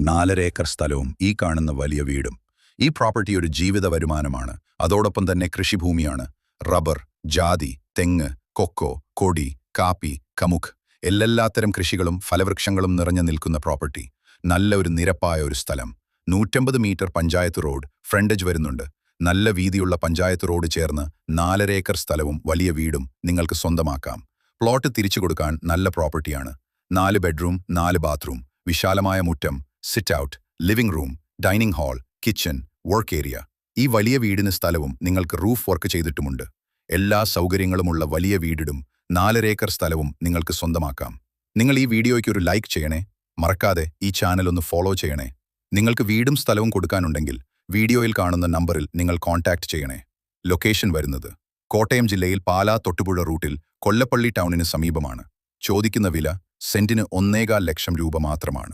4.5 acre സ്ഥലവും ഈ കാണുന്ന വലിയ വീടും. ഈ പ്രോപ്പർട്ടി ഒരു ജീവിത വരുമാനമാണ്. അതോടൊപ്പം തന്നെ കൃഷിഭൂമിയാണ്. റബ്ബർ, ജാതി, തെങ്ങ്, കൊക്കോ, കൊടി, കാപ്പി, കമുക് എല്ലാത്തരം കൃഷികളും ഫലവൃക്ഷങ്ങളും നിറഞ്ഞു നിൽക്കുന്ന പ്രോപ്പർട്ടി. നല്ല ഒരു നിരപ്പായ ഒരു സ്ഥലം. 150 മീറ്റർ പഞ്ചായത്ത് റോഡ് ഫ്രണ്ടേജ് വരുന്നുണ്ട്. നല്ല വീതിയുള്ള പഞ്ചായത്ത് റോഡ് ചേർന്ന് 4.5 ഏക്കർ സ്ഥലവും വലിയ വീടും നിങ്ങൾക്ക് സ്വന്തമാക്കാം. പ്ലോട്ട് തിരിച്ചു കൊടുക്കാൻ നല്ല പ്രോപ്പർട്ടിയാണ്. 4 ബെഡ്റൂം, 4 ബാത്റൂം, വിശാലമായ മുറ്റം, sit out, living room, dining hall, kitchen, work area. ഈ വലിയ വീടിന് സ്ഥലവും നിങ്ങൾക്ക് റൂഫ് വർക്ക് ചെയ്തിട്ടുമുണ്ട്. എല്ലാ സൗകര്യങ്ങളുമുള്ള വലിയ വീടിടും 4.5 ഏക്കർ സ്ഥലവും നിങ്ങൾക്ക് സ്വന്തമാക്കാം. നിങ്ങൾ ഈ വീഡിയോയ്ക്ക് ഒരു ലൈക്ക് ചെയ്യണേ. മറക്കാതെ ഈ ചാനൽ ഒന്ന് ഫോളോ ചെയ്യണേ. നിങ്ങൾക്ക് വീടും സ്ഥലവും കൊടുക്കാനുണ്ടെങ്കിൽ വീഡിയോയിൽ കാണുന്ന നമ്പറിൽ നിങ്ങൾ കോൺടാക്ട് ചെയ്യണേ. ലൊക്കേഷൻ വരുന്നത് കോട്ടയം ജില്ലയിൽ പാലാ തൊട്ടുപുഴ റൂട്ടിൽ കൊല്ലപ്പള്ളി ടൗണിന് സമീപമാണ്. ചോദിക്കുന്ന വില സെന്റിന് 1.25 ലക്ഷം രൂപ മാത്രമാണ്.